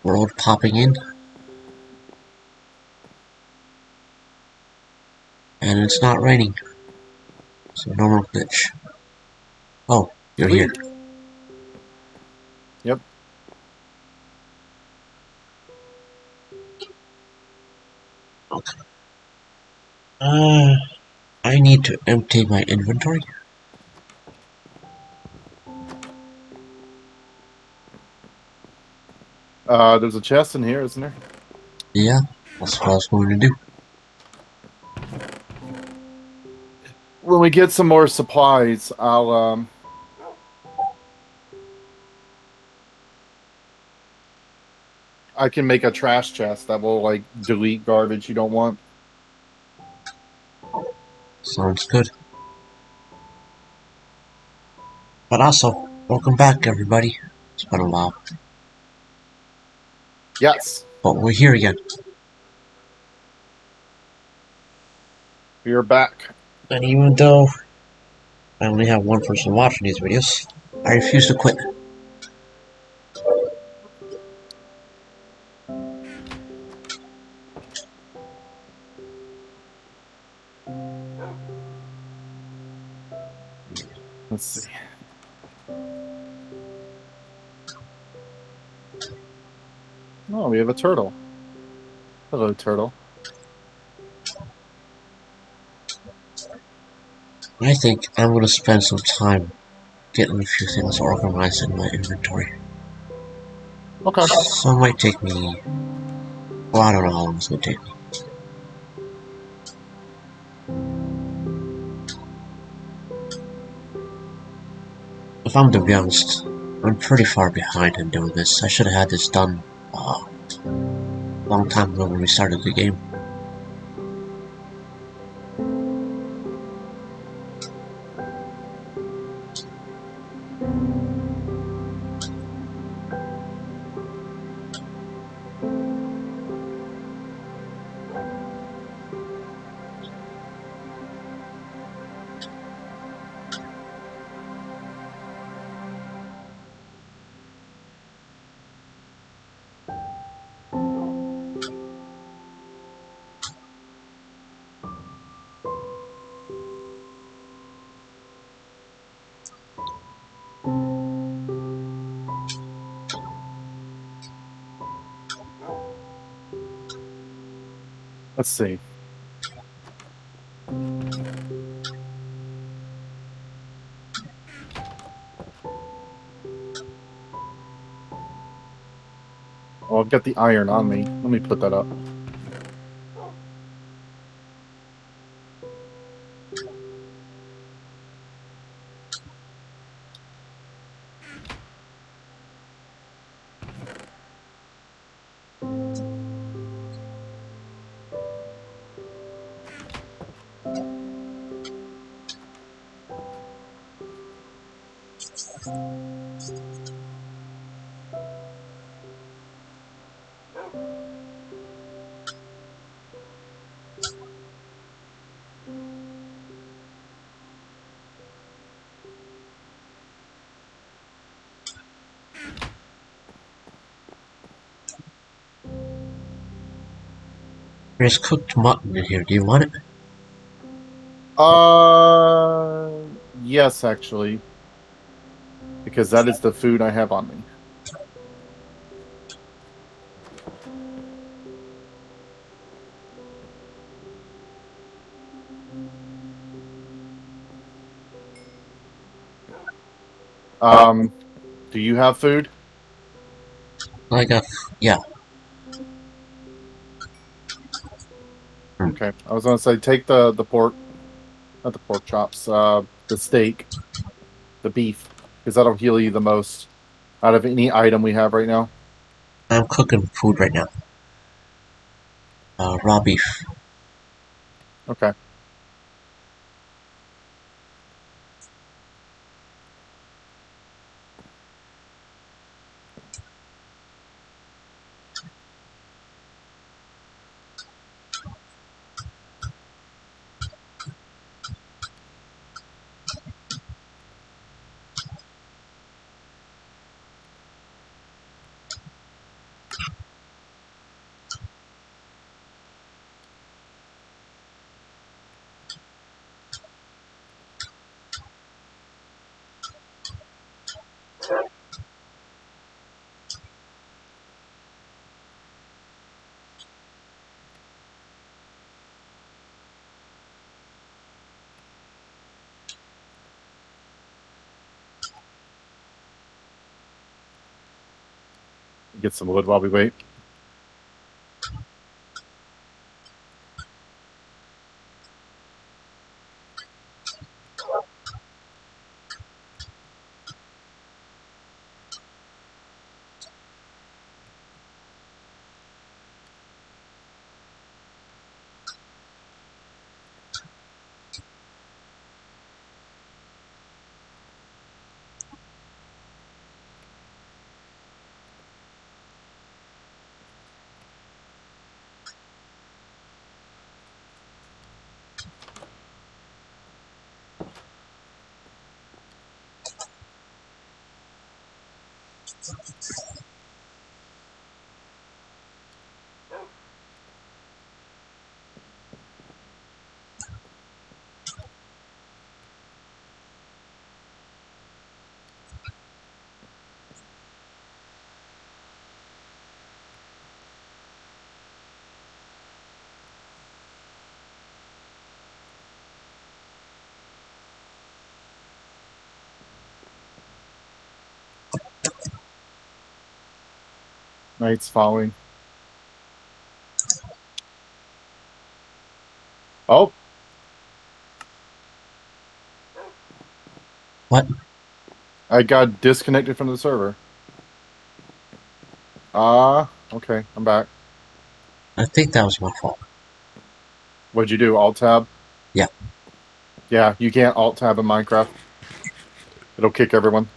world popping in. And it's not raining. It's a normal glitch. Oh, you're here. Sweet. Yep. Okay. I need to empty my inventory. There's a chest in here, isn't there? Yeah, that's what I was going to do. When we get some more supplies, I can make a trash chest that will like delete garbage you don't want. Sounds good. But also, welcome back, everybody. It's been a while. Yes, But we're here again. we are back. And even though I only have one person watching these videos, I refuse to quit. Let's see. Oh, we have a turtle. Hello, turtle. I think I'm going to spend some time getting a few things organized in my inventory. Okay. So it might take me... Well, I don't know how long it's going to take me. If I'm to be honest, I'm pretty far behind in doing this. I should have had this done a long time ago when we started the game. Let's see. Oh, I've got the iron on me. Let me put that up. There's cooked mutton in here. Do you want it? Yes, actually, because that is the food I have on me. Do you have food? Like a... yeah. Okay. I was gonna say take the pork, not the pork chops, the steak, the beef, because that'll heal you the most out of any item we have right now. I'm cooking food right now. Raw beef. Okay. Get some wood while we wait. Night's falling. Oh. What? I got disconnected from the server. Okay, I'm back. I think that was my fault. What'd you do? Alt tab? Yeah. Yeah, you can't alt tab in Minecraft. It'll kick everyone.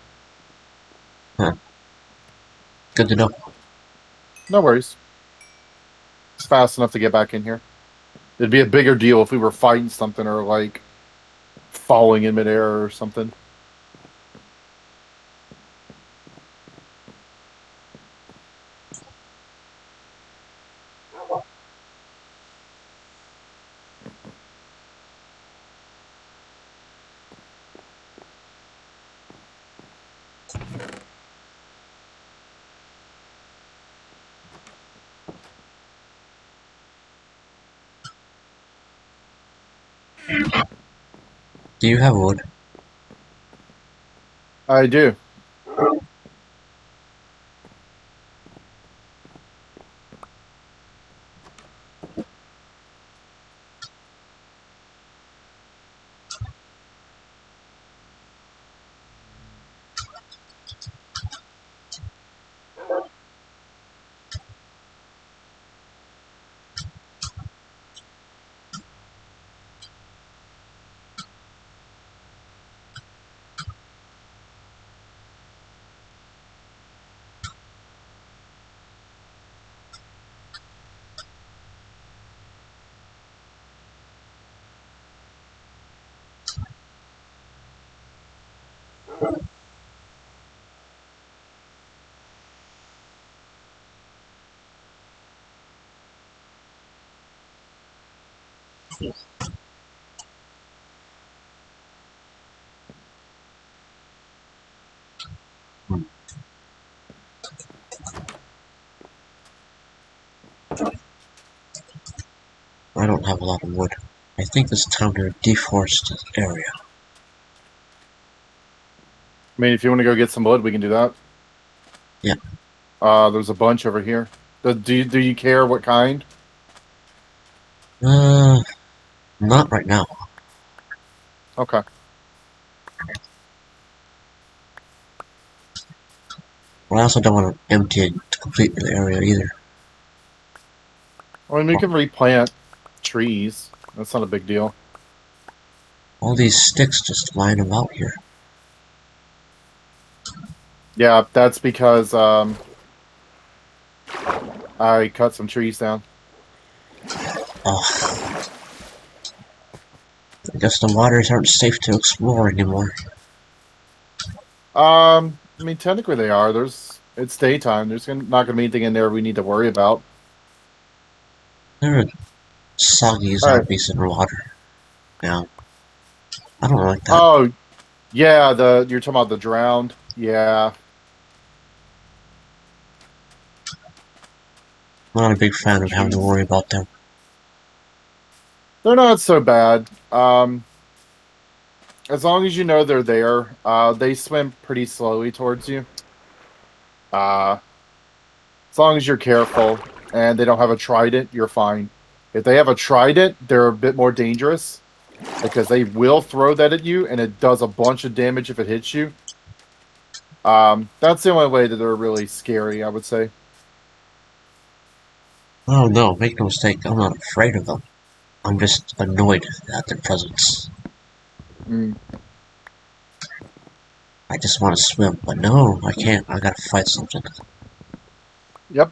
Good to know. No worries. It's fast enough to get back in here. It'd be a bigger deal if we were fighting something or like falling in midair or something. Do you have wood? I do. I don't have a lot of wood. I think it's time to deforest this area. I mean, if you want to go get some wood, we can do that. Yeah. There's a bunch over here. Do you care what kind? Not right now. Okay. But I also don't want to empty it to complete the area either. I mean, we can replant trees. That's not a big deal. All these sticks just lying about here. Yeah, that's because I cut some trees down. Ugh. I guess the waters aren't safe to explore anymore. I mean, technically they are. It's daytime. There's not gonna be anything in there we need to worry about. There are soggy zombies in water now. I don't like that. Oh, yeah. You're talking about the drowned. Yeah. I'm not a big fan of having to worry about them. They're not so bad. As long as you know they're there, they swim pretty slowly towards you. As long as you're careful and they don't have a trident, you're fine. If they have a trident, they're a bit more dangerous because they will throw that at you and it does a bunch of damage if it hits you. That's the only way that they're really scary, I would say. Oh no, make no mistake, I'm not afraid of them. I'm just annoyed at their presence. Mm. I just want to swim, but no, I can't. I gotta fight something. Yep.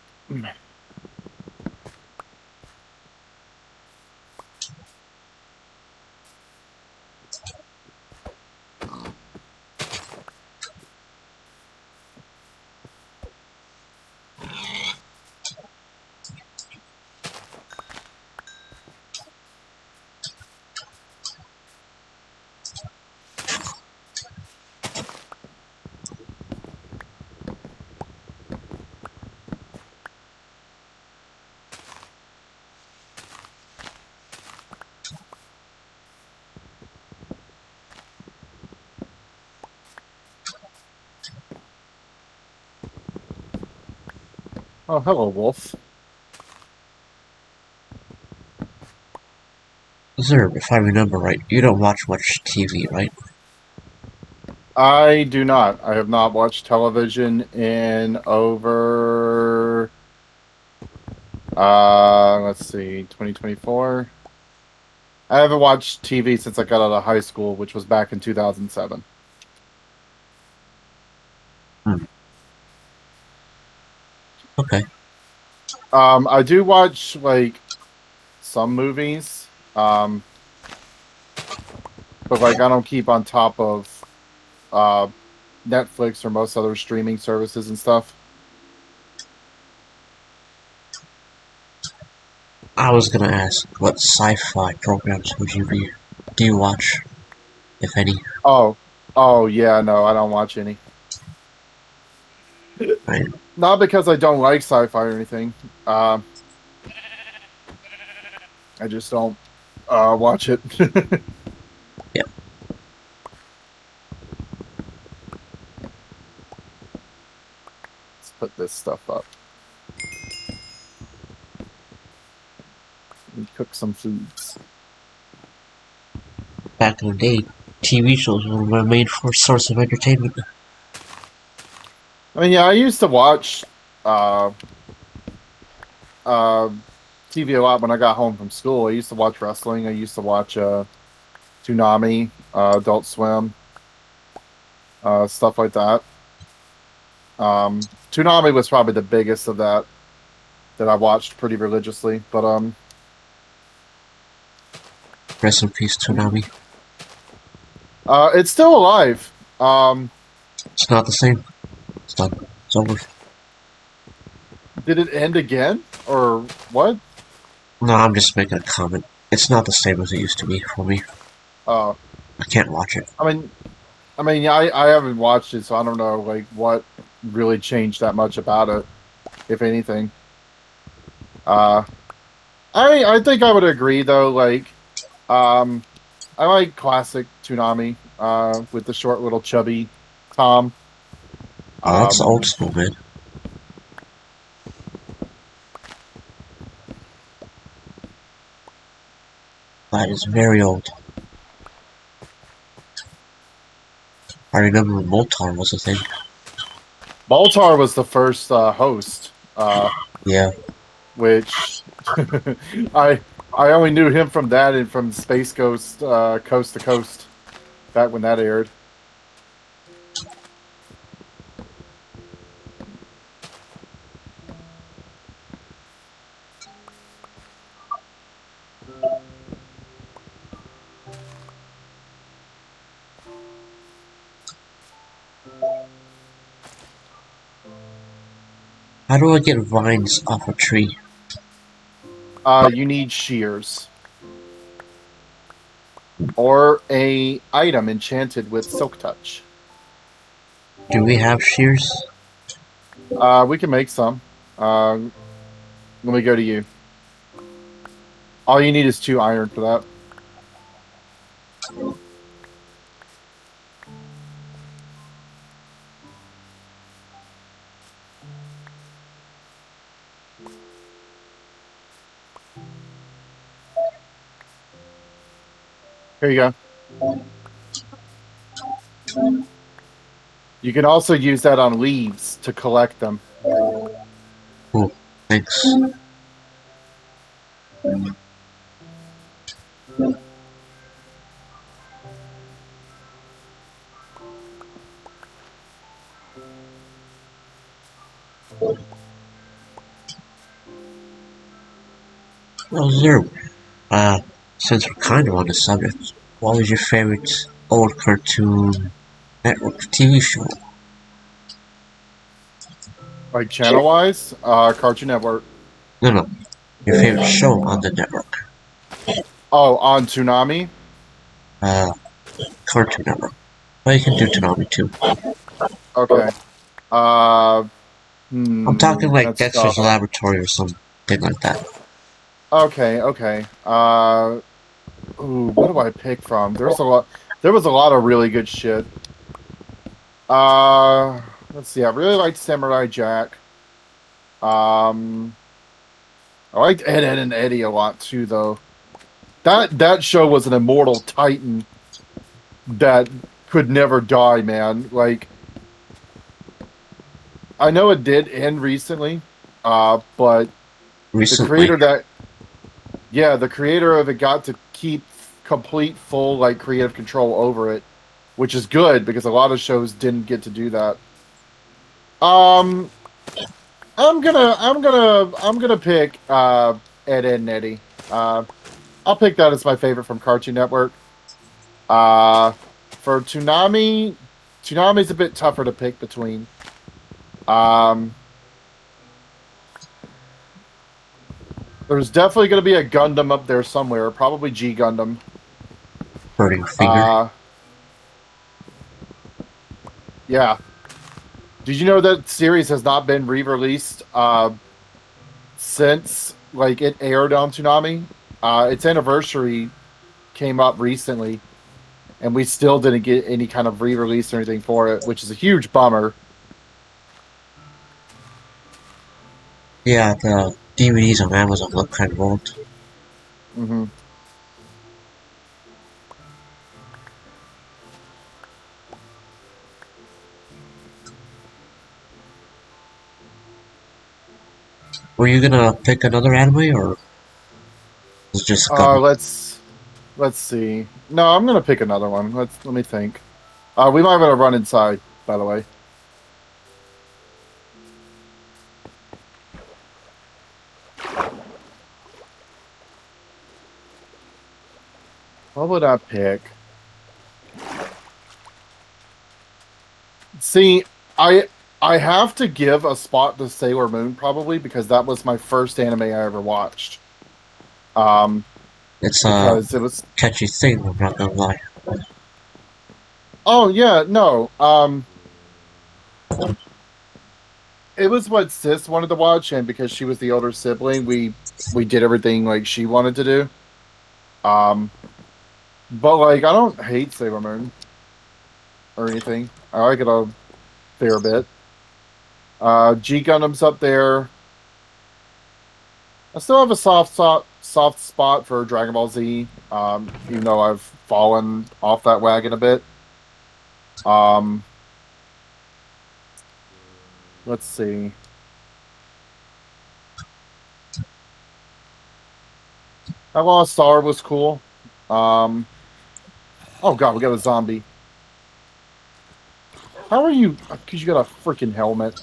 Oh, hello, Wolf. Zerb, if I remember right, you don't watch much TV, right? I do not. I have not watched television in over let's see, 2024. I haven't watched TV since I got out of high school, which was back in 2007. Okay. I do watch like some movies, but like I don't keep on top of Netflix or most other streaming services and stuff. I was gonna ask, what sci-fi programs do you watch, if any? Oh, yeah, no, I don't watch any. Right? Not because I don't like sci-fi or anything. I just don't watch it. Yep. Let's put this stuff up. And cook some foods. Back in the day, TV shows were my main source of entertainment. I mean, yeah, I used to watch uh, TV a lot when I got home from school. I used to watch wrestling. I used to watch Toonami, Adult Swim, stuff like that. Toonami was probably the biggest of that I watched pretty religiously. But Rest in peace, Toonami. it's still alive. It's not the same. It's done. It's over. Did it end again, or what? No, I'm just making a comment. It's not the same as it used to be for me. Uh, I can't watch it. yeah, I haven't watched it, so I don't know like what really changed that much about it, if anything. I think I would agree though. Like, I like classic Toonami, with the short little chubby Tom. Oh, that's old school, man. That is very old. I remember when Moltar was a thing. Baltar was the first host. Yeah. Which I only knew him from that and from Space Ghost, Coast to Coast, back when that aired. How do I get vines off a tree? You need shears. Or a item enchanted with Silk Touch. Do we have shears? We can make some. Let me go to you. All you need is 2 iron for that. Here you go. You can also use that on leaves to collect them. Cool. Thanks. Well, Zero, since we're kind of on the subject, what was your favorite old Cartoon Network TV show? Like channel-wise, Cartoon Network. No, no, your favorite show on the network. Oh, on Toonami? Uh, Cartoon Network. Well, you can do Toonami too. Okay. Uh, I'm talking like that's Dexter's tough. Laboratory or something like that. Okay, okay. Ooh, what do I pick from? There was a lot of really good shit. Let's see. I really liked Samurai Jack. Um, I liked Ed, Ed, and Eddie a lot too, though. That show was an immortal titan that could never die, man. Like, I know it did end recently, but the Recently, creator that, yeah, the creator of it got to keep complete, full, like, creative control over it, which is good because a lot of shows didn't get to do that. Um, I'm gonna pick Ed, Ed and Eddie. I'll pick that as my favorite from Cartoon Network. Uh, for Toonami's a bit tougher to pick between. Um, there's definitely going to be a Gundam up there somewhere, probably G Gundam. Burning Finger. Yeah. Did you know that series has not been re-released since like it aired on Toonami? Its anniversary came up recently, and we still didn't get any kind of re-release or anything for it, which is a huge bummer. Yeah, the DVDs on Amazon look kind of old. Hmm. Were you gonna pick another anime or was it just Gundam? Let's see. No, I'm gonna pick another one. Let me think. We might want to run inside, by the way. What would I pick? See, I have to give a spot to Sailor Moon probably because that was my first anime I ever watched. Um, It's a because it was. catchy thing, I'm not gonna lie. Oh yeah, no. It was what Sis wanted to watch, and because she was the older sibling, we did everything like she wanted to do. Um, but like I don't hate Sailor Moon or anything. I like it a fair bit. G Gundam's up there. I still have a soft spot for Dragon Ball Z, even though I've fallen off that wagon a bit. Um, let's see. I Lost Star was cool. Um, oh god, we got a zombie. How are you? Because you got a freaking helmet.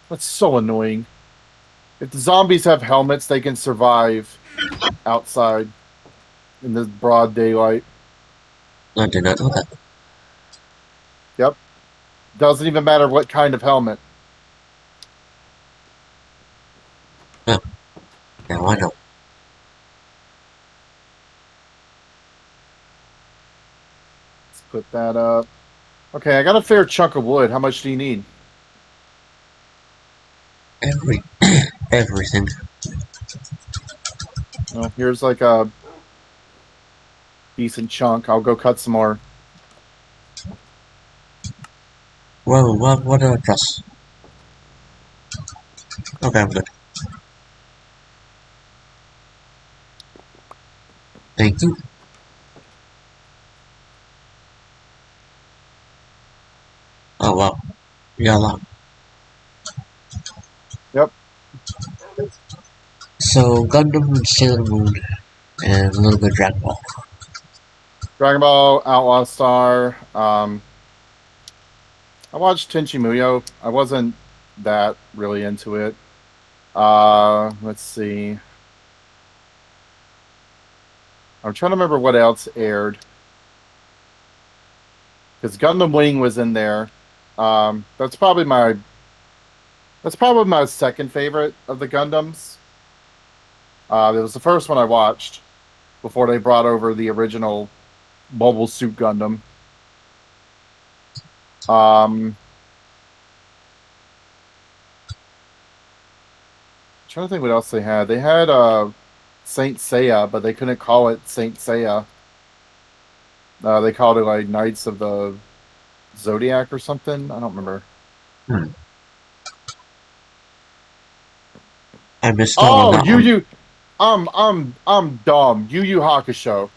That's so annoying. If the zombies have helmets, they can survive outside in the broad daylight. I did not know that. Yep. Doesn't even matter what kind of helmet. Yeah, now I know. Let's put that up. Okay, I got a fair chunk of wood. How much do you need? Everything. Well, here's like a decent chunk. I'll go cut some more. Well, what address? Okay, I'm good. Thank you. We got a lot. Yep. So Gundam and Sailor Moon and a little bit of Dragon Ball. Dragon Ball, Outlaw Star. I watched Tenchi Muyo. I wasn't that really into it. Let's see. I'm trying to remember what else aired. Because Gundam Wing was in there. That's probably my second favorite of the Gundams. It was the first one I watched before they brought over the original Mobile Suit Gundam. Trying to think what else they had. They had Saint Seiya, but they couldn't call it Saint Seiya. They called it like Knights of the Zodiac or something. I don't remember. I missed out on that one. I'm dumb. Yu Yu Hakusho.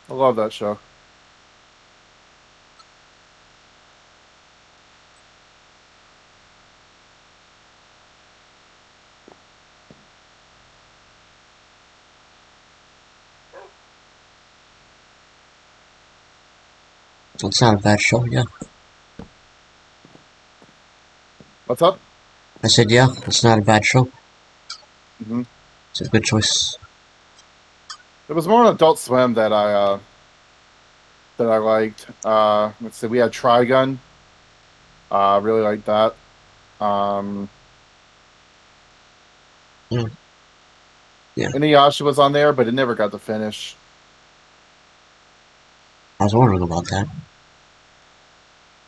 I love that show. It's not a bad show, yeah. What's up? I said, yeah, it's not a bad show. Mm-hmm. It's a good choice. It was more on Adult Swim that I liked. Let's see, we had Trigun. Really liked that. Yeah. Inuyasha was on there, but it never got to finish. I was wondering about that.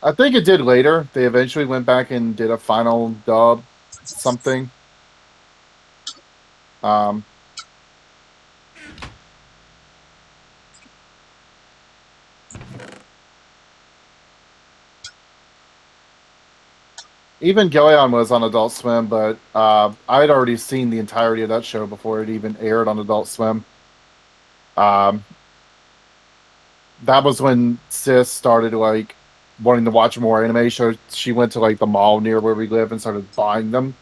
I think it did later. They eventually went back and did a final dub, something. Even Gillian was on Adult Swim, but I had already seen the entirety of that show before it even aired on Adult Swim. That was when Sis started like wanting to watch more anime. So she went to like the mall near where we live and started buying them.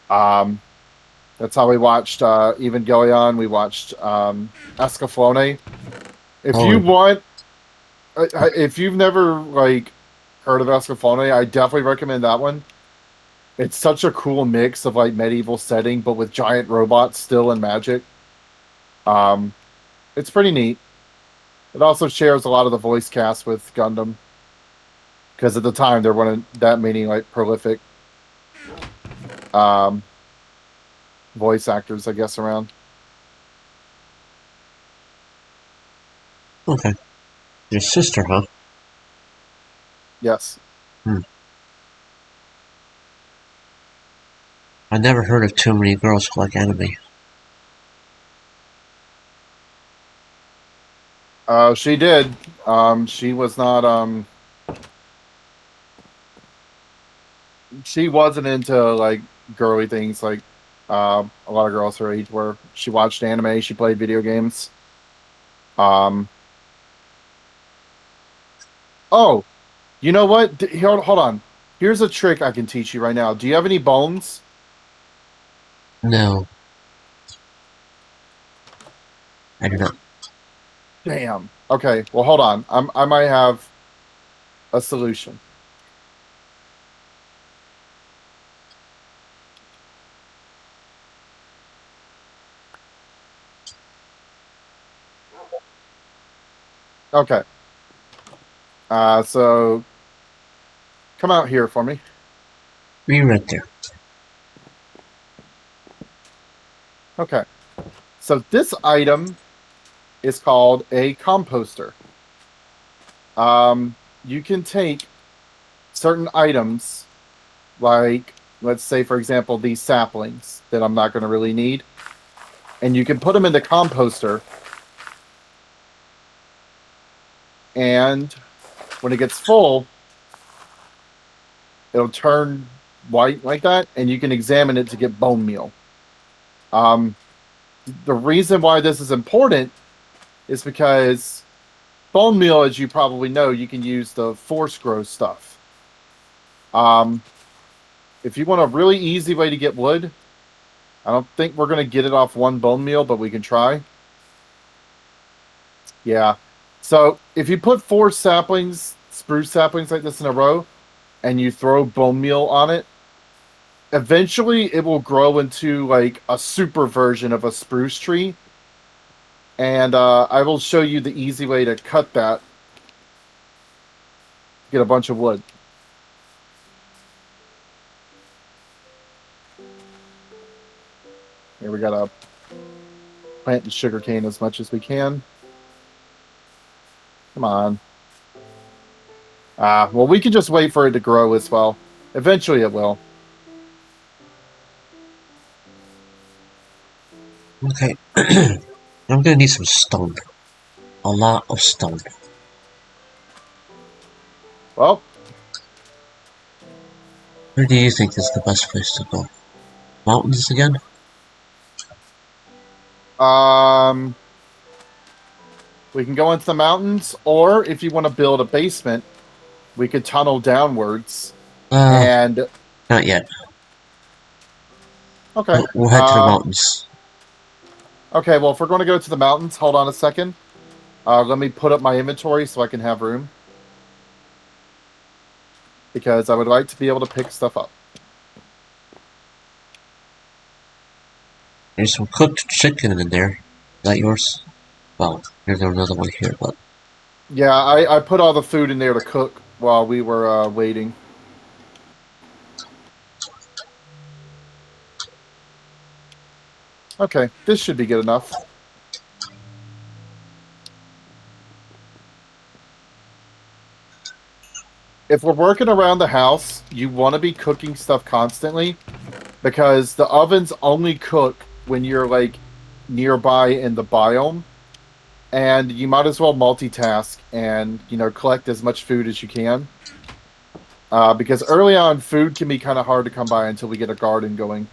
That's how we watched Evangelion. We watched Escaflowne. If you've never like heard of Escaflowne, I definitely recommend that one. It's such a cool mix of like medieval setting, but with giant robots still and magic. It's pretty neat. It also shares a lot of the voice cast with Gundam, because at the time there weren't that many like prolific voice actors, I guess, around. Okay. Your sister, huh? Yes. I never heard of too many girls who like anime. She did. She was not. She wasn't into like girly things like a lot of girls her age were. She watched anime. She played video games. Oh, you know what? Hold on. Here's a trick I can teach you right now. Do you have any bones? No. I do not. Damn. Okay. Well, hold on. I might have a solution. Okay. So come out here for me. Be right there. Okay. So this item is called a composter. You can take certain items, like, let's say, for example, these saplings that I'm not going to really need, and you can put them in the composter, and when it gets full, it'll turn white like that, and you can examine it to get bone meal. The reason why this is important is because bone meal, as you probably know, you can use the force grow stuff. If you want a really easy way to get wood, I don't think we're going to get it off one bone meal, but we can try. Yeah. So if you put 4 saplings, spruce saplings like this in a row, and you throw bone meal on it, eventually it will grow into like a super version of a spruce tree. And I will show you the easy way to cut that. Get a bunch of wood. Here we gotta plant the sugarcane as much as we can. Come on. Well, we can just wait for it to grow as well. Eventually it will. Okay. I'm gonna need some stone. A lot of stone. Well, Where do you think is the best place to go? Mountains again? we can go into the mountains, or if you want to build a basement, we could tunnel downwards. And not yet. okay, We'll head to the mountains. Okay, well, if we're going to go to the mountains, hold on a second. Let me put up my inventory so I can have room. Because I would like to be able to pick stuff up. There's some cooked chicken in there. Is that yours? Well, there's another one here, but... Yeah, I put all the food in there to cook while we were waiting. Okay, this should be good enough. If we're working around the house, you want to be cooking stuff constantly, because the ovens only cook when you're like nearby in the biome, and you might as well multitask and collect as much food as you can. Because early on, food can be kind of hard to come by until we get a garden going.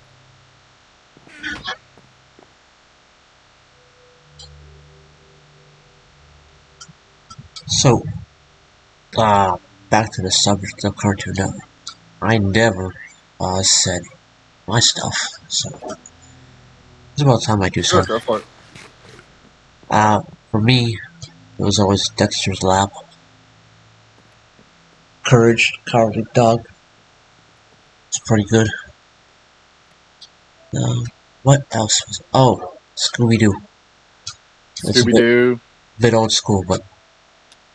So, back to the subject of Cartoon Network. I never said my stuff, so it's about time I do Sure, something. go for it. For me, it was always Dexter's Lab. Courage, Cowardly Dog. It's pretty good. What else was... Oh, Scooby-Doo. It's Scooby-Doo. a bit old school, but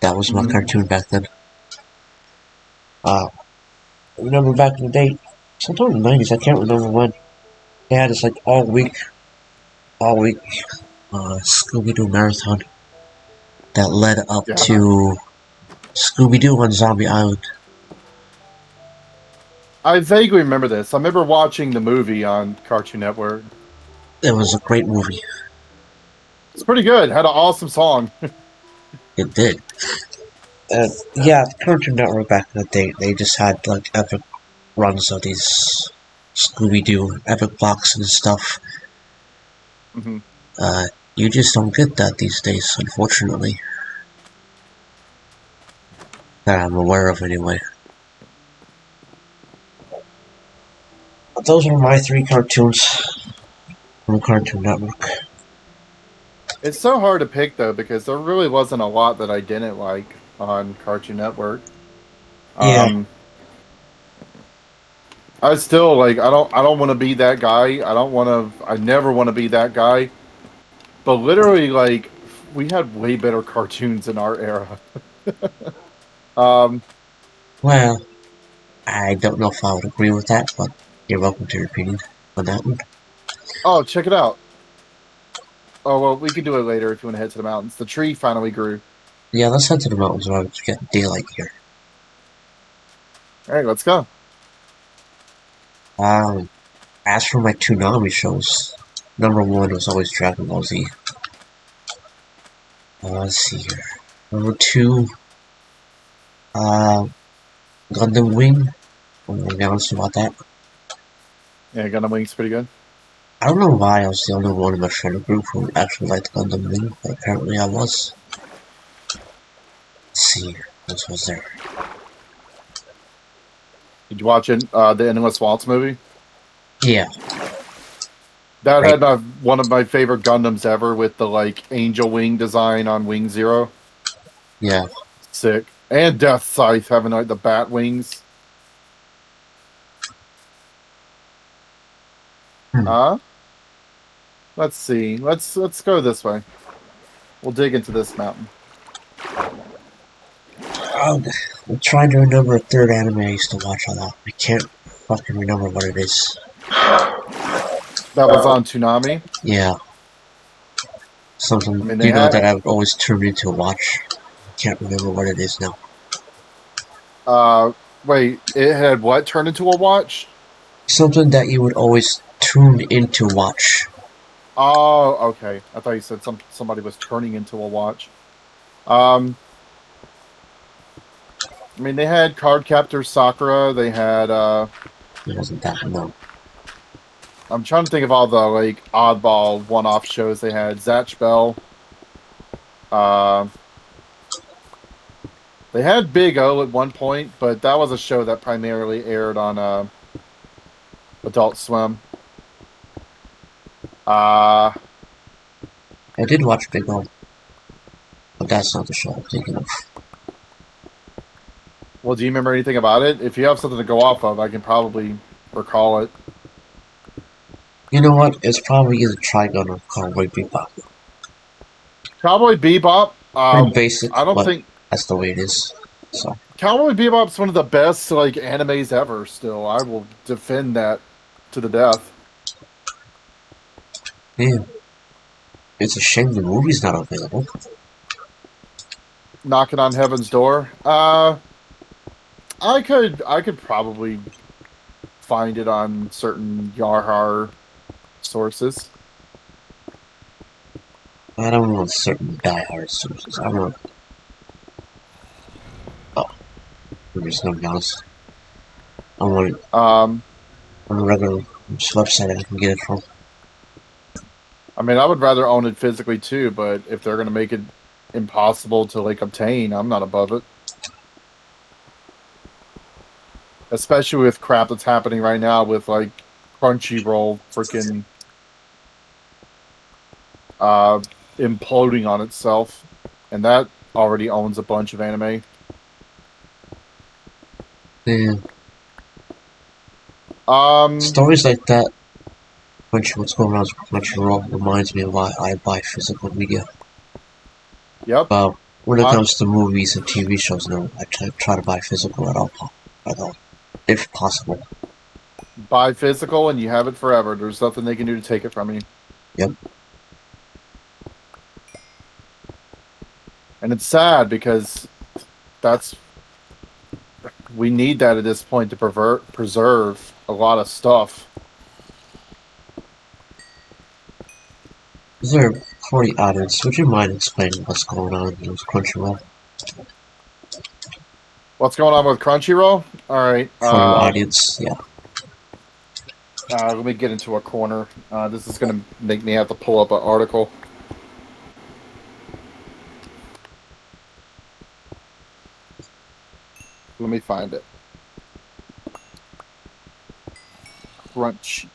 that was my cartoon back then. I remember back in the day, sometime in the 90s, I can't remember when, they had this like all week Scooby-Doo marathon that led up to Scooby-Doo on Zombie Island. I vaguely remember this. I remember watching the movie on Cartoon Network. It was a great movie. It's pretty good. Had an awesome song. It did. Yeah, Cartoon Network back in the day, they just had like epic runs of these Scooby-Doo epic blocks and stuff. Mm-hmm. You just don't get that these days, unfortunately. That I'm aware of, anyway. But those are my 3 cartoons from Cartoon Network. It's so hard to pick, though, because there really wasn't a lot that I didn't like on Cartoon Network. Yeah. I still, like, I don't want to be that guy. I never want to be that guy. But literally, like, we had way better cartoons in our era. Well, I don't know if I would agree with that, but you're welcome to your opinion on that one. Oh, check it out. Oh, well, we can do it later if you want to head to the mountains. The tree finally grew. Yeah, let's head to the mountains while it's getting daylight here. Alright, let's go. As for my Toonami shows, number 1 was always Dragon Ball Z. Let's see here. Number 2, Gundam Wing. I'm gonna be honest about that. Yeah, Gundam Wing's pretty good. I don't know why I was the only one in my friend group who actually liked Gundam Wing, but apparently I was. Let's see, what was there? Did you watch it, the Endless Waltz movie? Yeah, That right. had one of my favorite Gundams ever with the like angel wing design on Wing Zero. Yeah. Sick. And Death Scythe having like the bat wings. Hmm. Let's see. Let's go this way. We'll dig into this mountain. I'm trying to remember a third anime I used to watch a lot. I can't fucking remember what it is. That was on Toonami. Yeah. Something, I mean, they you know, had that I would always turn into watch. Can't remember what it is now. wait, it had what turned into a watch? Something that you would always tune into watch. Oh, okay. I thought you said somebody was turning into a watch. I mean, they had Cardcaptor Sakura. They had. It wasn't that, no. I'm trying to think of all the like oddball one-off shows they had. Zatch Bell. They had Big O at one point, but that was a show that primarily aired on Adult Swim. I did watch Big O, but that's not the show I'm thinking of. Well, do you remember anything about it? If you have something to go off of, I can probably recall it. You know what? It's probably either Trigun or Cowboy Bebop. Cowboy Bebop. Pretty basic, I don't but think that's the way it is. So Cowboy Bebop's one of the best like animes ever. Still, I will defend that to the death. yeah, it's a shame the movie's not available. Knocking on Heaven's Door. I could probably find it on certain Yarhar sources. I don't know certain diehard sources. I don't know. Oh, there's no else. I want it Um, on a regular website that I can get it from. I mean, I would rather own it physically too, but if they're gonna make it impossible to like obtain, I'm not above it. Especially with crap that's happening right now with like Crunchyroll freaking imploding on itself, and that already owns a bunch of anime. Yeah. Um, Stories like that, what's going on with Crunchyroll, reminds me of why I buy physical media. yep. When it comes to movies and TV shows, no, I try to buy physical at all, if possible. Buy physical and you have it forever. There's nothing they can do to take it from you. Yep. And it's sad because we need that at this point to preserve a lot of stuff. Is there, for the audience, would you mind explaining what's going on with Crunchyroll? What's going on with Crunchyroll? All right. For the audience, yeah. Let me get into a corner. This is going to make me have to pull up an article. Let me find it. Crunch.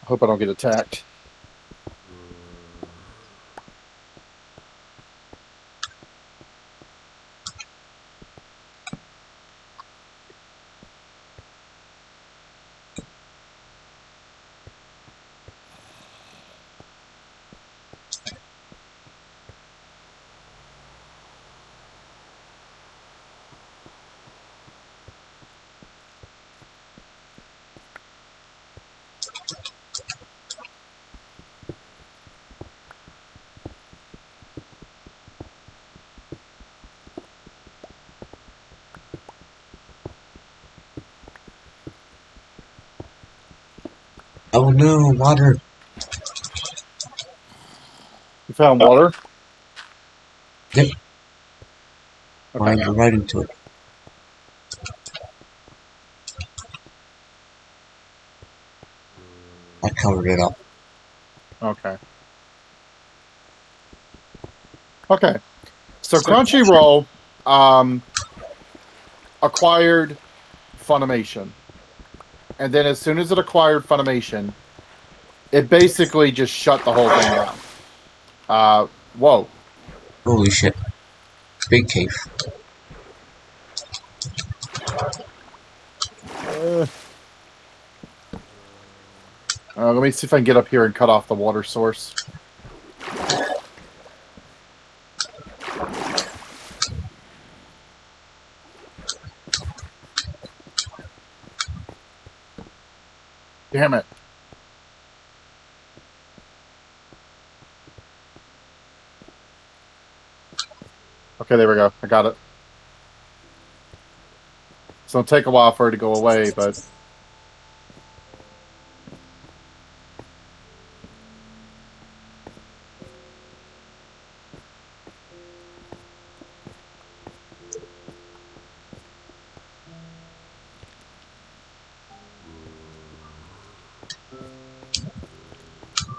I hope I don't get attacked. Oh no, water! You found water? Yep. Okay. You're right into it. I covered it up. Okay. Okay. So Crunchyroll acquired Funimation. And then as soon as it acquired Funimation, it basically just shut the whole thing down. Whoa. Holy shit. Big cave. Let me see if I can get up here and cut off the water source. Damn it. Okay, there we go. I got it. So it'll take a while for it to go away, but...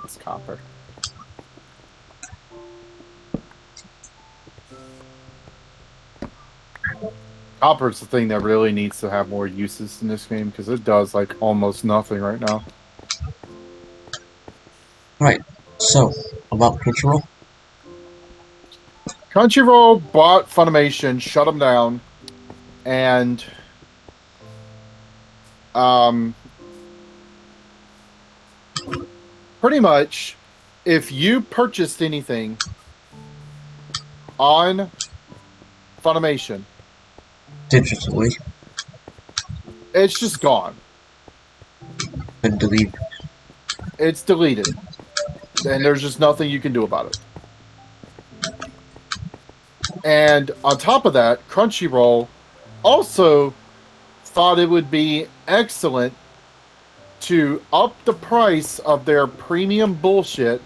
It's copper. Copper's the thing that really needs to have more uses in this game, because it does, like, almost nothing right now. Right. So, about Crunchyroll? Crunchyroll bought Funimation, shut them down, and pretty much, if you purchased anything on Funimation, Digitally. it's just gone. And deleted. It's deleted. And there's just nothing you can do about it. And on top of that, Crunchyroll also thought it would be excellent to up the price of their premium bullshit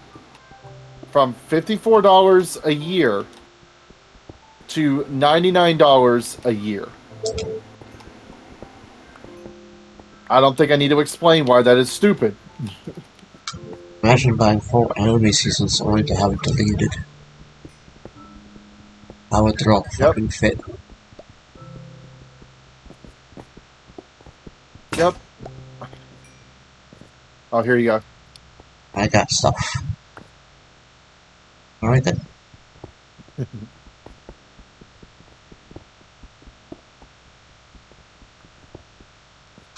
from $54 a year to $99 a year. I don't think I need to explain why that is stupid. Imagine buying 4 anime seasons only to have it deleted. How would throw a fucking fit? Yep. Oh, here you go. I got stuff. Alright then.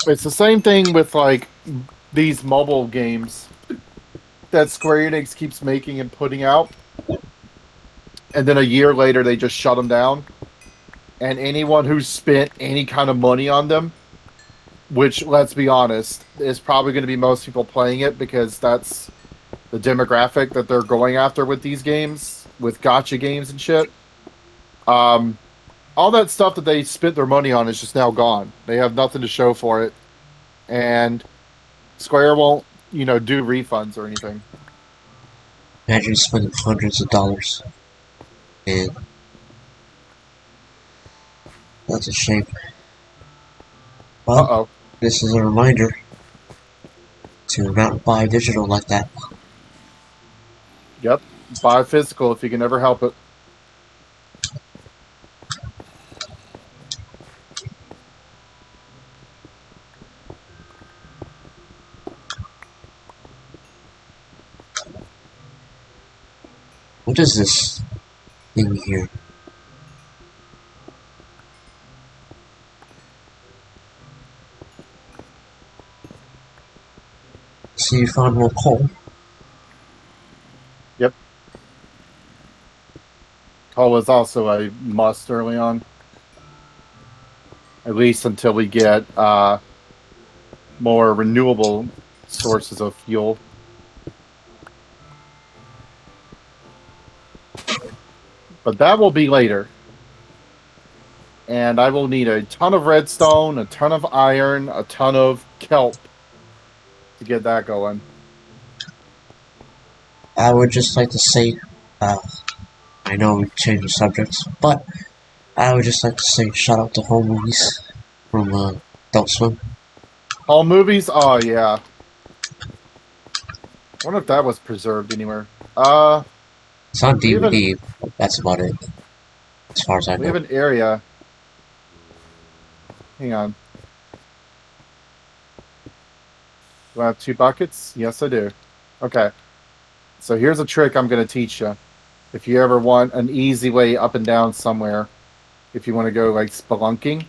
It's the same thing with, like, these mobile games that Square Enix keeps making and putting out. And then a year later, they just shut them down. And anyone who's spent any kind of money on them, which, let's be honest, is probably going to be most people playing it because that's the demographic that they're going after with these games, with gacha games and shit. All that stuff that they spent their money on is just now gone. They have nothing to show for it. And Square won't, do refunds or anything. Imagine spending hundreds of dollars. And that's a shame. Well, this is a reminder to not buy digital like that. Yep. Buy physical if you can ever help it. What is this thing here? So you found more coal? Yep. Coal is also a must early on. At least until we get more renewable sources of fuel. But that will be later. And I will need a ton of redstone, a ton of iron, a ton of kelp to get that going. I would just like to say Uh, I know we changed the subjects, but I would just like to say shout out to home movies from Adult Swim. All movies? Oh yeah. I wonder if that was preserved anywhere. It's on We have an DVD, but that's about it, as far as I we have know. an area. Hang on. Do I have 2 buckets? Yes, I do. Okay. So here's a trick I'm going to teach you. If you ever want an easy way up and down somewhere, if you want to go like spelunking.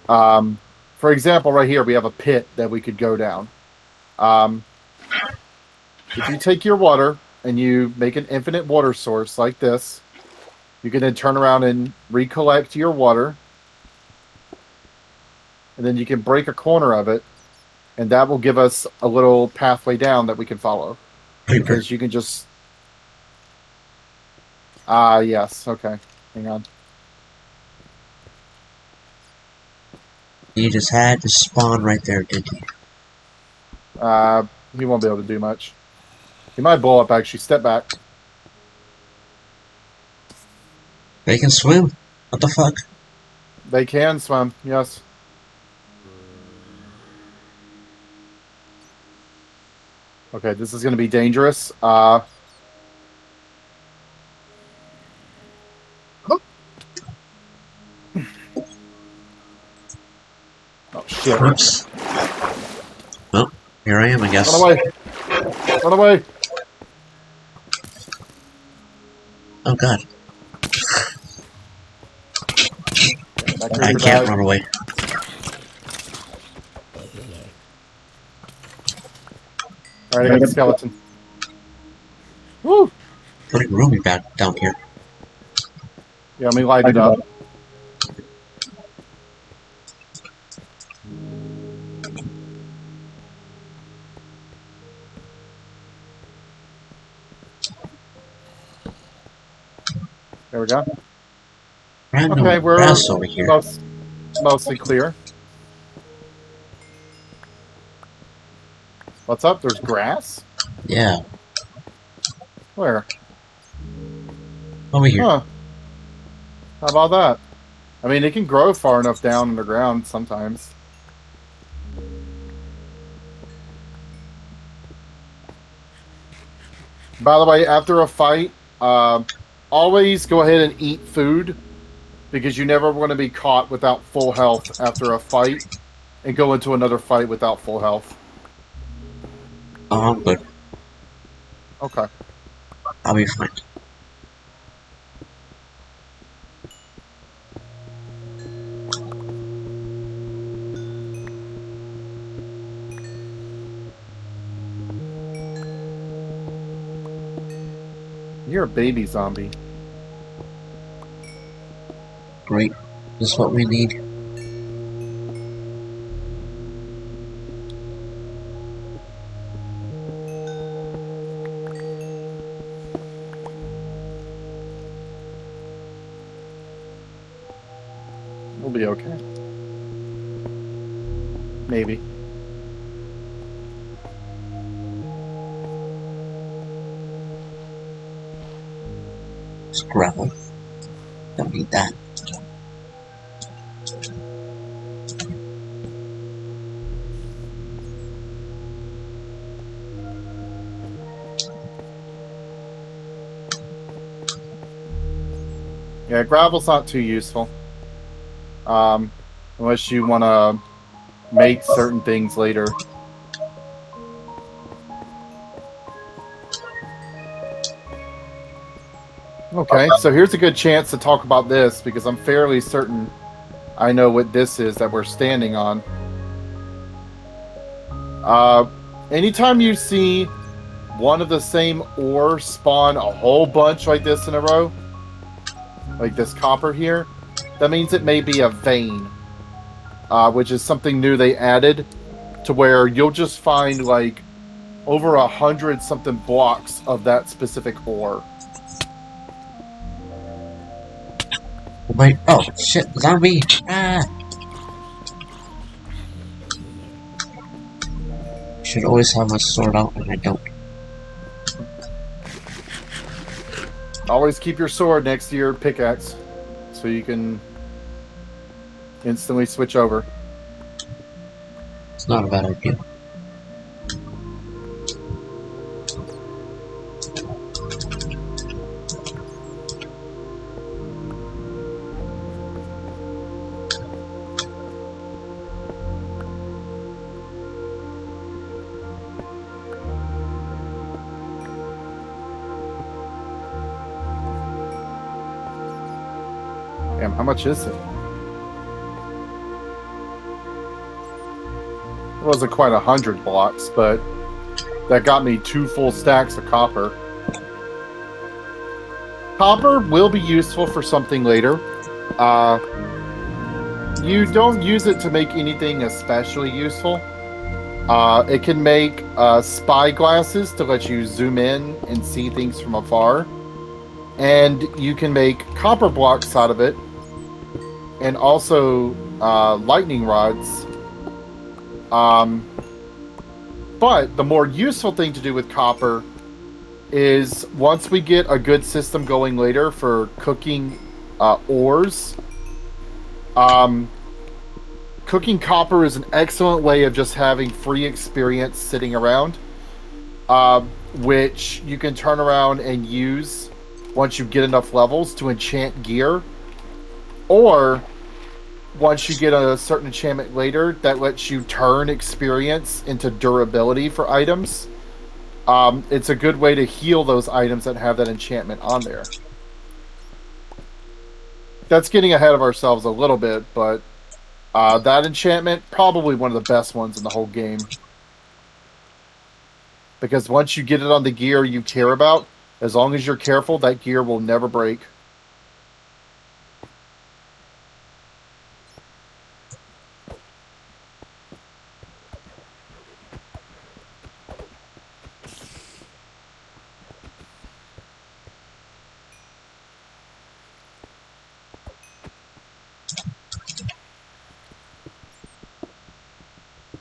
For example, right here we have a pit that we could go down. If you take your water and you make an infinite water source like this, you can then turn around and recollect your water. And then you can break a corner of it, and that will give us a little pathway down that we can follow. Because you can just... yes. Okay. Hang on. You just had to spawn right there, didn't you? He won't be able to do much. He might blow up, actually. Step back. They can swim. What the fuck? They can swim, yes. Okay, this is going to be dangerous. Oh, shit. Oops. Well, here I am, I guess. Run away. Run away. Oh god. I I can't run away. Alright, I got the skeleton. Woo! Putting Ruby back down here. Yeah, let me light it up. There we go. Random Okay, we're grass over here. mostly clear. What's up? There's grass? Yeah, Where? over here. Huh. How about that? I mean, it can grow far enough down underground sometimes. By the way, after a fight, always go ahead and eat food, because you never want to be caught without full health after a fight and go into another fight without full health. Oh, I'm good. Okay. I'll be fine. You're a baby zombie. Great. This is what we need. We'll be okay. Maybe. It's gravel. Don't need that. Yeah, gravel's not too useful. Unless you want to make certain things later. Okay, so here's a good chance to talk about this, because I'm fairly certain I know what this is that we're standing on. Anytime you see one of the same ore spawn a whole bunch like this in a row, like this copper here, that means it may be a vein, which is something new they added, to where you'll just find like over 100 something blocks of that specific ore. Wait, oh shit, zombie! Ah! Should always have my sword out, and I don't. Always keep your sword next to your pickaxe, so you can instantly switch over. It's not a bad idea. Damn, how much is it? It wasn't quite 100 blocks, but that got me 2 full stacks of copper. Copper will be useful for something later. You don't use it to make anything especially useful. It can make spy glasses to let you zoom in and see things from afar. And you can make copper blocks out of it. And also lightning rods. But the more useful thing to do with copper is once we get a good system going later for cooking ores, cooking copper is an excellent way of just having free experience sitting around, which you can turn around and use once you get enough levels to enchant gear, or once you get a certain enchantment later that lets you turn experience into durability for items. It's a good way to heal those items that have that enchantment on there. That's getting ahead of ourselves a little bit, but that enchantment, probably one of the best ones in the whole game. Because once you get it on the gear you care about, as long as you're careful, that gear will never break.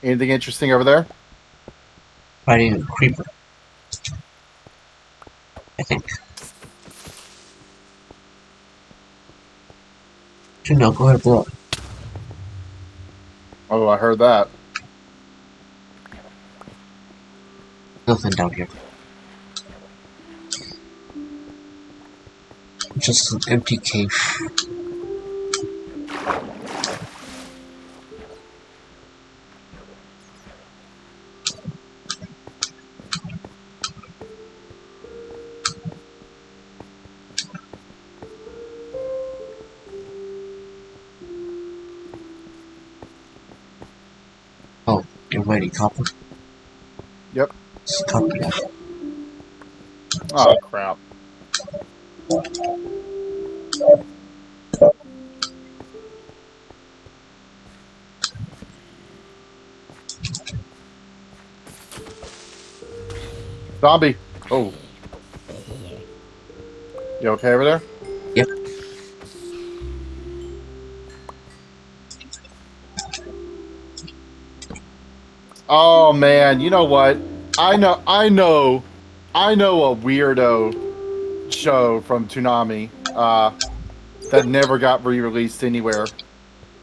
Anything interesting over there? Fighting a creeper. I think. No, go ahead, blow up. Oh, I heard that. Nothing down here. Just an empty cave. Oh, you're mighty copper. Yep. It's copper. Oh, crap. Zombie. Oh. You okay over there? Yep. Oh man, you know what? I know a weirdo show from Toonami that never got re-released anywhere.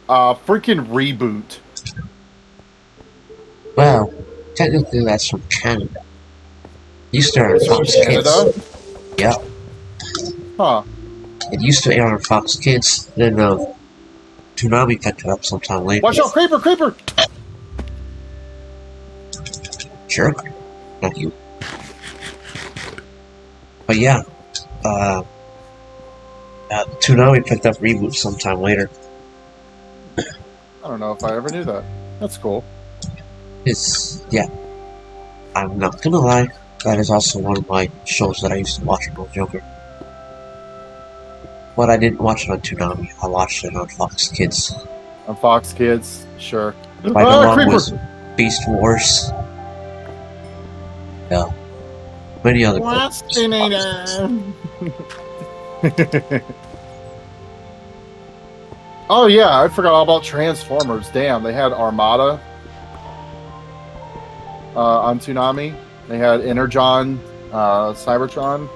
Freaking Reboot. Well, technically that's from Canada. Used to air on It's from Fox Canada? Kids. Yeah. Huh. It used to air on Fox Kids, then Toonami picked it up sometime later. Watch out, creeper, creeper! Jerk. Not you. But yeah, Toonami picked up Reboot sometime later. I don't know if I ever knew that. That's cool. Yeah. I'm not gonna lie, that is also one of my shows that I used to watch when I was younger. But I didn't watch it on Toonami, I watched it on Fox Kids. On Fox Kids, sure. Right along creeper! with Beast Wars. Yeah. Many other What's programs. in it? Oh yeah, I forgot all about Transformers. Damn, they had Armada on Toonami. They had Energon, Cybertron.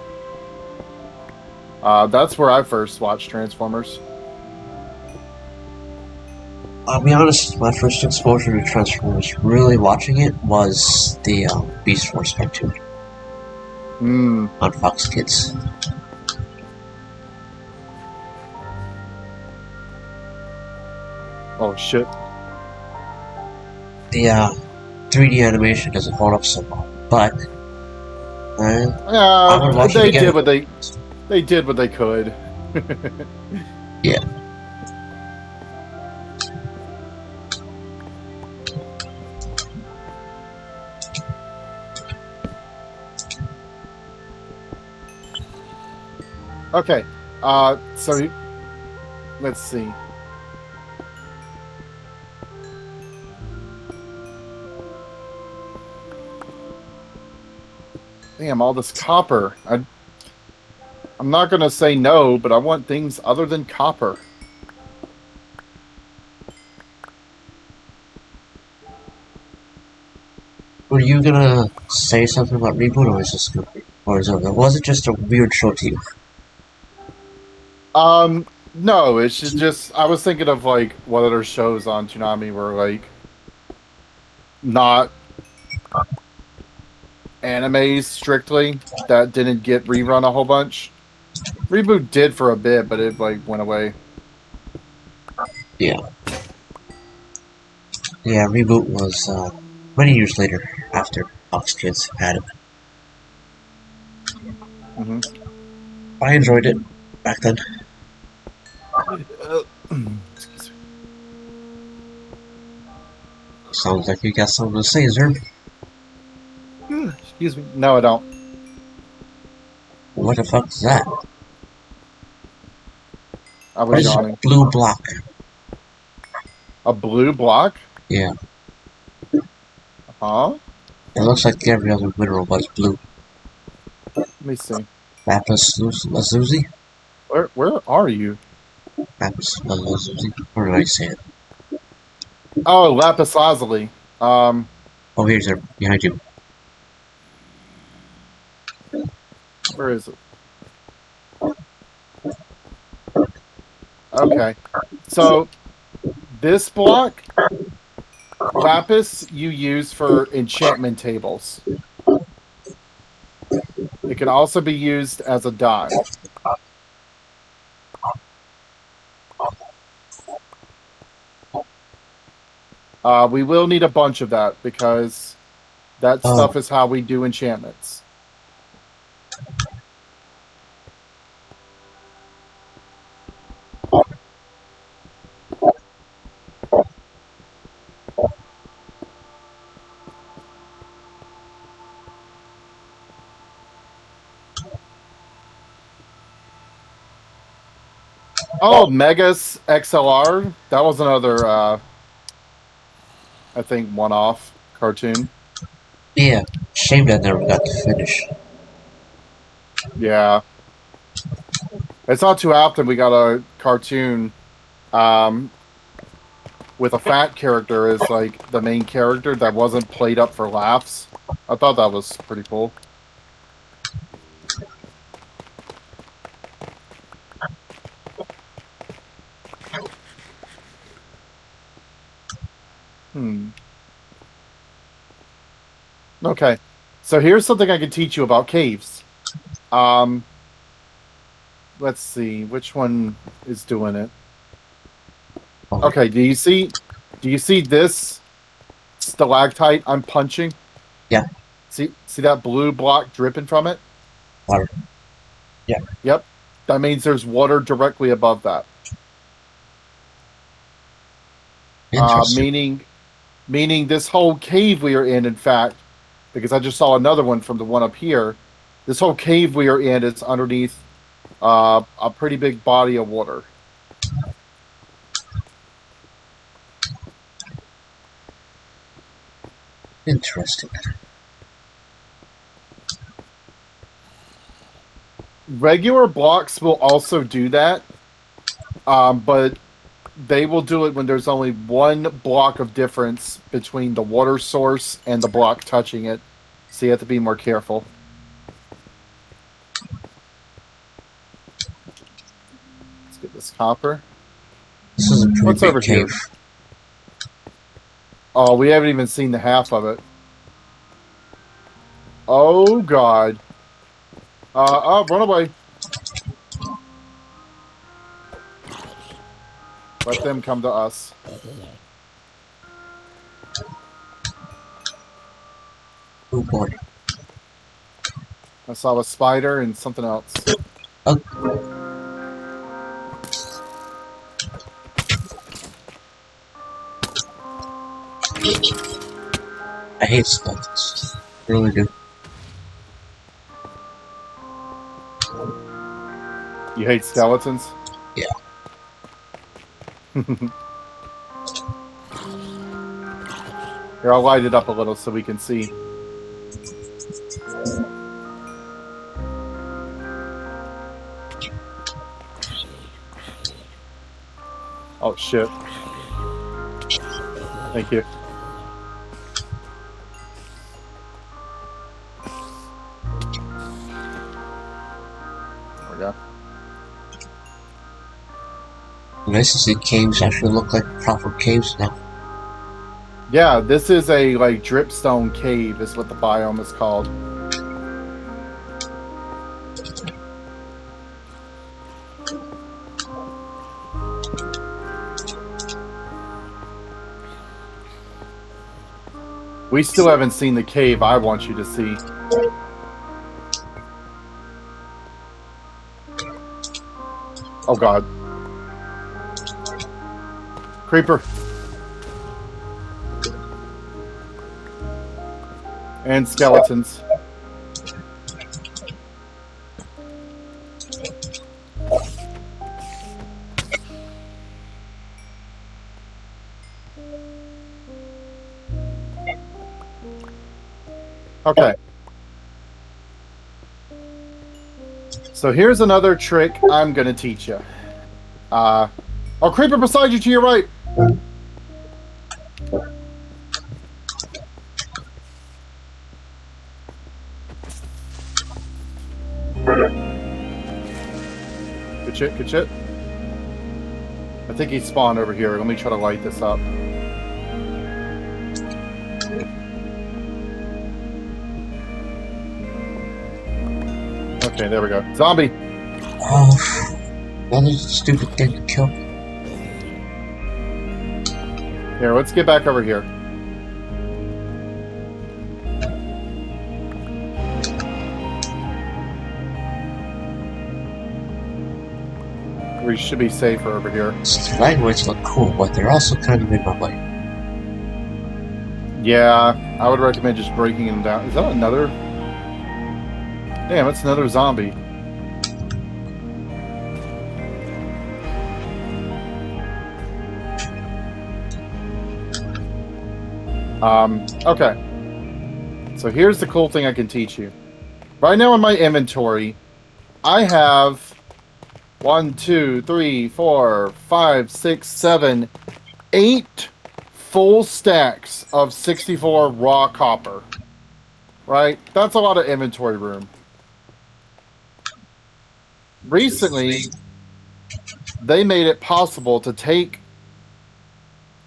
That's where I first watched Transformers. I'll be honest, my first exposure to Transformers, really watching it, was the Beast Wars cartoon Hmm. on Fox Kids. Oh shit. The 3D animation doesn't hold up so well, but I'm gonna watch it They again. did what they did what they could. Yeah. Okay. So let's see. Damn, all this copper. I'm not gonna say no, but I want things other than copper. Were you gonna say something about Reboot, or is this was it just a weird show to you? No, it's just I was thinking of like what other shows on Toonami were like not animes strictly that didn't get rerun a whole bunch. Reboot did for a bit, but it like went away. Yeah. Yeah, Reboot was many years later after Fox Kids had it. Hmm. I enjoyed it back then. Excuse me. Sounds like you got something to say, Zerb. Excuse me. No, I don't. What the fuck is that? I What was is this yawning. blue block? A blue block? Yeah, Huh? it looks like every other mineral, but it's blue. Let me see. Lapis lazuli? Where are you? Lapis lazuli? Or did I say it? Oh, lapis lazuli. Oh, here's Zerb, behind you. Where is it? Okay. So this block, lapis, you use for enchantment tables. It can also be used as a dye. We will need a bunch of that because that Oh. stuff is how we do enchantments. Oh, Megas XLR. That was another, I think, one-off cartoon. Yeah, shame that never got to finish. Yeah. It's not too often we got a cartoon with a fat character as like the main character that wasn't played up for laughs. I thought that was pretty cool. Okay. So here's something I can teach you about caves. Let's see which one is doing it. Okay, do you see this stalactite I'm punching? Yeah. See that blue block dripping from it? Water. Yeah. Yep. That means there's water directly above that. Interesting. Meaning this whole cave we are in fact, because I just saw another one from the one up here, this whole cave we are in is underneath a pretty big body of water. Interesting. Regular blocks will also do that, but they will do it when there's only one block of difference between the water source and the block touching it. So you have to be more careful. This copper. This is a pretty What's big over here? cave. Oh, we haven't even seen the half of it. Oh, God. Run away. Let them come to us. Oh boy. I saw a spider and something else. Oh. I hate skeletons. I really do. You hate skeletons? Yeah. Here, I'll light it up a little so we can see. Oh, shit. Thank you. There we go. Nice to see caves actually look like proper caves now. Yeah, this is a, like, dripstone cave is what the biome is called. We still haven't seen the cave I want you to see. Oh, God. Creeper. And skeletons. Okay. So here's another trick I'm going to teach you. Oh, creeper beside you to your right. Good shit, good shit. I think he spawned over here. Let me try to light this up. Okay, there we go. Zombie! Oh, another stupid thing to kill. Here, let's get back over here. We should be safer over here. The language look cool, but they're also kind of in my way. Yeah, I would recommend just breaking them down. Is that another? Damn, it's another zombie. Okay. So here's the cool thing I can teach you. Right now in my inventory, I have 1, 2, 3, 4, 5, 6, 7, 8 full stacks of 64 raw copper. Right? That's a lot of inventory room. Recently, they made it possible to take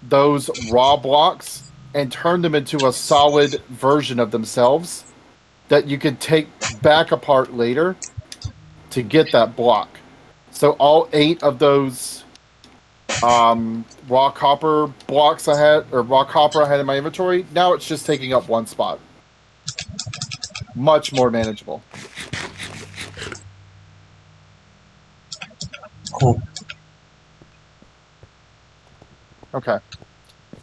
those raw blocks and turn them into a solid version of themselves that you could take back apart later to get that block. So all 8 of those raw copper blocks I had, or raw copper I had in my inventory, now it's just taking up one spot. Much more manageable. Cool. Okay.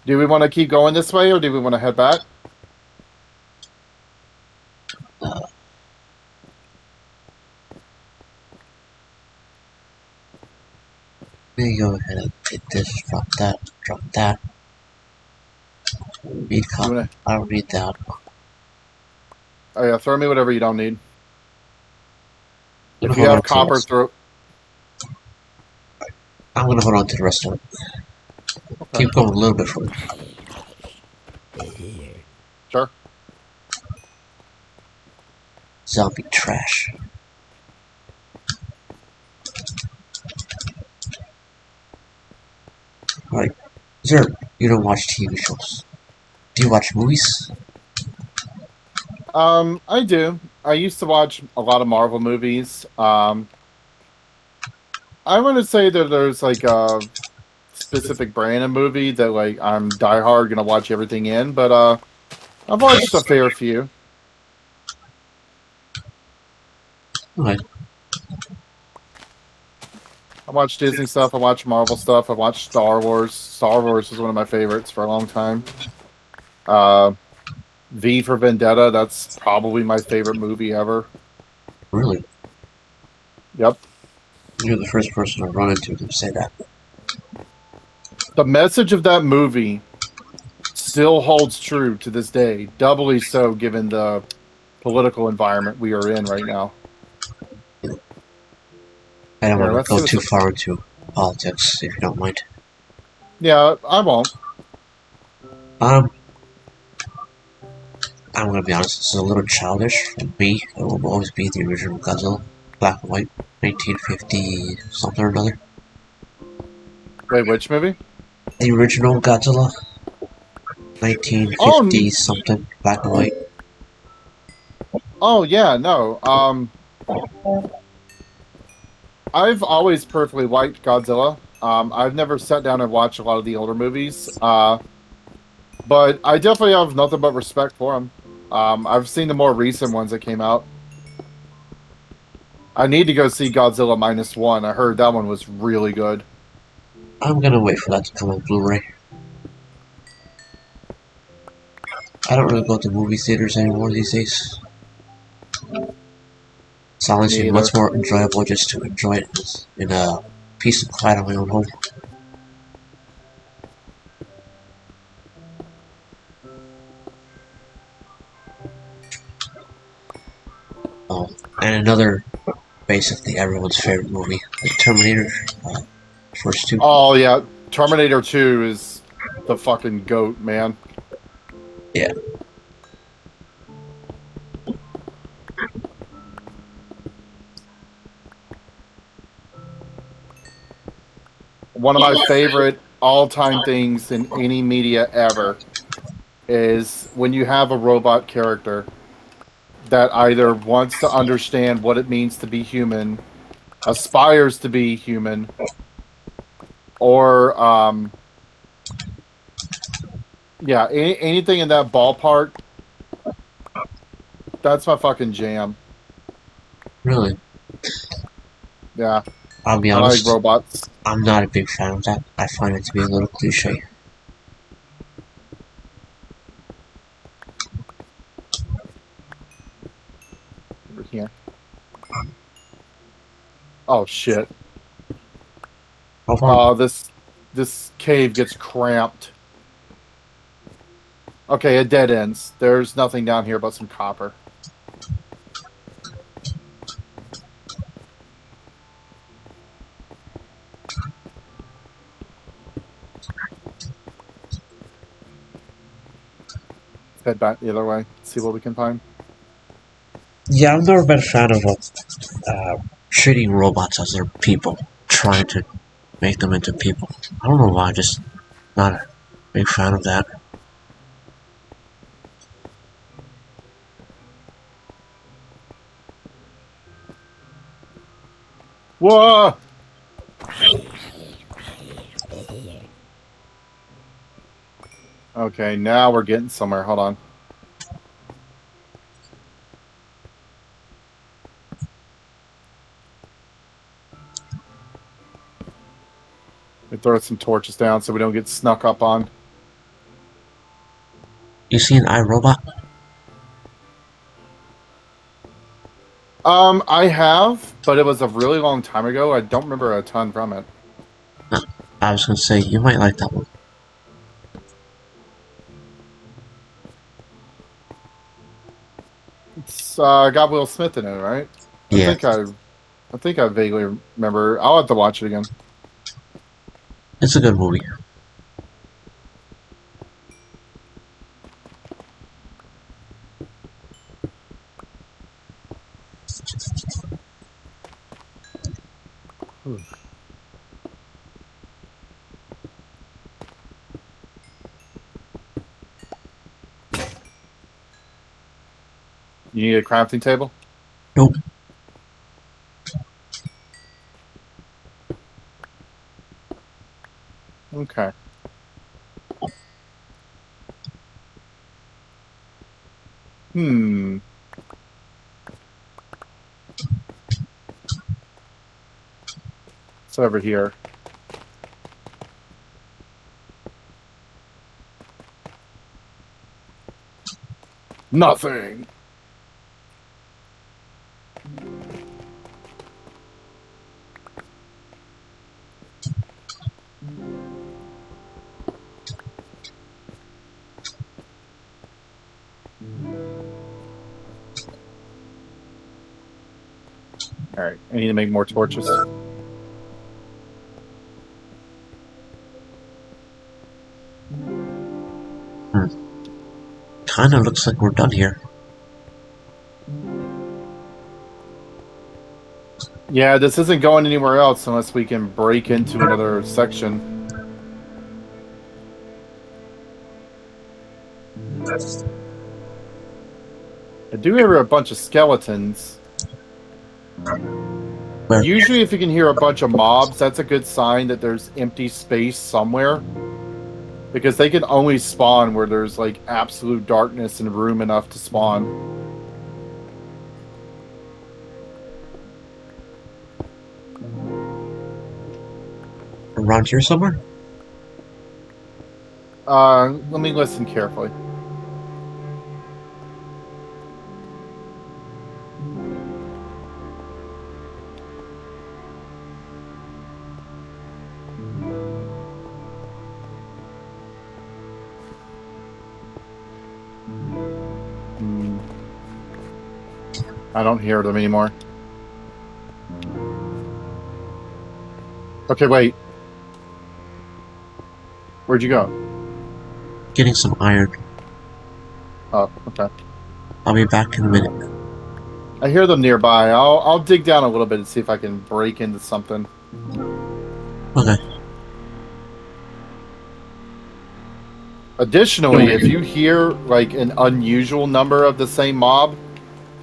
Do we want to keep going this way, or do we want to head back? Let me go ahead and take this, drop that. Read copy. I'll read that. Oh yeah, throw me whatever you don't need. I'm If you have copper, throw. I'm gonna hold on to the rest of it. Okay. Keep going a little bit further. Sure. Zombie trash. Like, is there? You don't watch TV shows? Do you watch movies? I do. I used to watch a lot of Marvel movies. I want to say that there's like a specific brand of movie that like I'm diehard gonna watch everything in, but I've watched a fair few. Like, I watch Disney stuff. I watch Marvel stuff. I watch Star Wars. Star Wars is one of my favorites for a long time. Uh, V for Vendetta. That's probably my favorite movie ever. really? Yep. You're the first person I've run into to say that. The message of that movie still holds true to this day. Doubly so given the political environment we are in right now. I don't Yeah, want let's to go give us too a- far into politics, if you don't mind. Yeah, I won't. Um, I'm gonna be honest. This is a little childish for me. It will always be the original Godzilla, black and white, 1950 something or another. Wait, which movie? The original Godzilla, Oh, 1950 something, black and white. oh yeah, no. I've always perfectly liked Godzilla. I've never sat down and watched a lot of the older movies. But I definitely have nothing but respect for him. I've seen the more recent ones that came out. I need to go see Godzilla Minus One. I heard that one was really good. I'm gonna wait for that to come on Blu-ray. I don't really go to movie theaters anymore these days. It's honestly Me much either. more enjoyable just to enjoy it in a peace and quiet on my own home. Oh, and another basically everyone's favorite movie, the Terminator, first two. Oh yeah, Terminator 2 is the fucking goat, man. Yeah. One of my favorite all-time things in any media ever is when you have a robot character that either wants to understand what it means to be human, aspires to be human, or yeah, anything in that ballpark. That's my fucking jam. Really, Yeah, I'll be I like honest, robots. I'm not a big fan of that. I find it to be a little cliche. Over here. Oh shit. How far? This cave gets cramped. Okay, it dead ends. There's nothing down here but some copper. Head back the other way. See what we can find. Yeah, I've never been a fan of treating robots as their people, trying to make them into people. I don't know why, I'm just not a big fan of that. Whoa! Okay, now we're getting somewhere. Hold on. We throw some torches down so we don't get snuck up on. You seen iRobot? I have, but it was a really long time ago. I don't remember a ton from it. I was gonna say, you might like that one. It's got Will Smith in it, right? Yeah. I think I vaguely remember. I'll have to watch it again. It's a good movie. You need a crafting table? Nope. Okay. Hmm. It's over here. Nothing. All right, I need to make more torches. Kinda looks like we're done here. Yeah, this isn't going anywhere else unless we can break into another section. I do hear a bunch of skeletons. Where? Usually if you can hear a bunch of mobs, that's a good sign that there's empty space somewhere. Because they can only spawn where there's like absolute darkness and room enough to spawn. Around here somewhere? Let me listen carefully. I don't hear them anymore. Okay, wait. Where'd you go? Getting some iron. Oh, okay. I'll be back in a minute. I hear them nearby. I'll dig down a little bit and see if I can break into something. Okay. Additionally, if you hear like an unusual number of the same mob,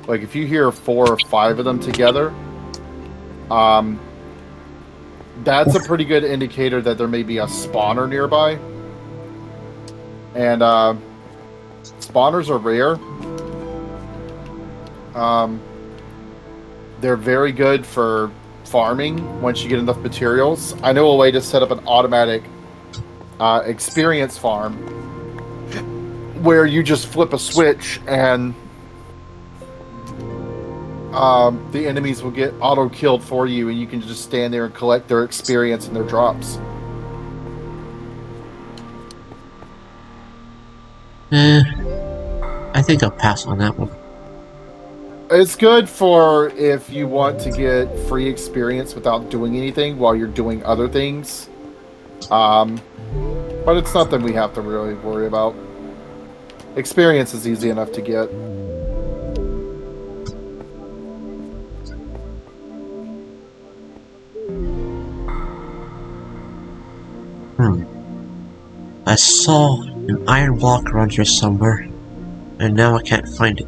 like if you hear 4 or 5 of them together, that's a pretty good indicator that there may be a spawner nearby. And spawners are rare. They're very good for farming once you get enough materials. I know a way to set up an automatic experience farm where you just flip a switch and the enemies will get auto-killed for you, and you can just stand there and collect their experience and their drops. I think I'll pass on that one. It's good for if you want to get free experience without doing anything while you're doing other things. But it's nothing we have to really worry about. Experience is easy enough to get. I saw an iron block around here somewhere, and now I can't find it.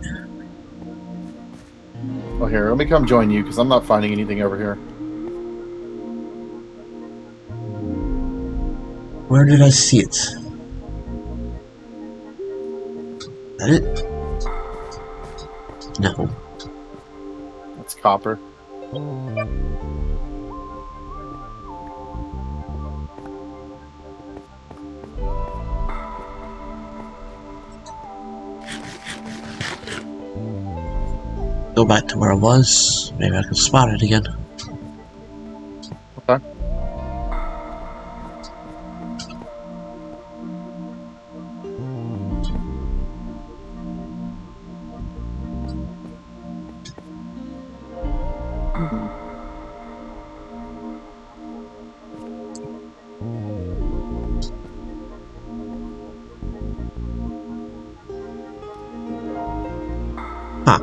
Well, here, let me come join you, because I'm not finding anything over here. Where did I see it? That it? No. That's copper. Go back to where I was. Maybe I can spot it again. Okay. Huh.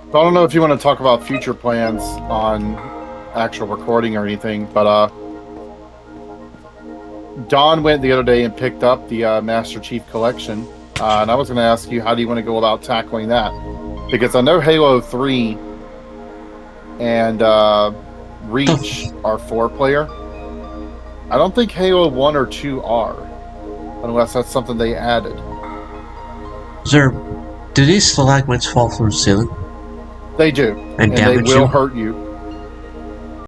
I don't know if you want to talk about future plans on actual recording or anything, but Don went the other day and picked up the Master Chief Collection, and I was going to ask you, how do you want to go about tackling that? Because I know Halo 3 and Reach are 4-player. I don't think Halo 1 or 2 are, unless that's something they added. Do these stalagmites fall from the ceiling? They do, And they damage will you? hurt you.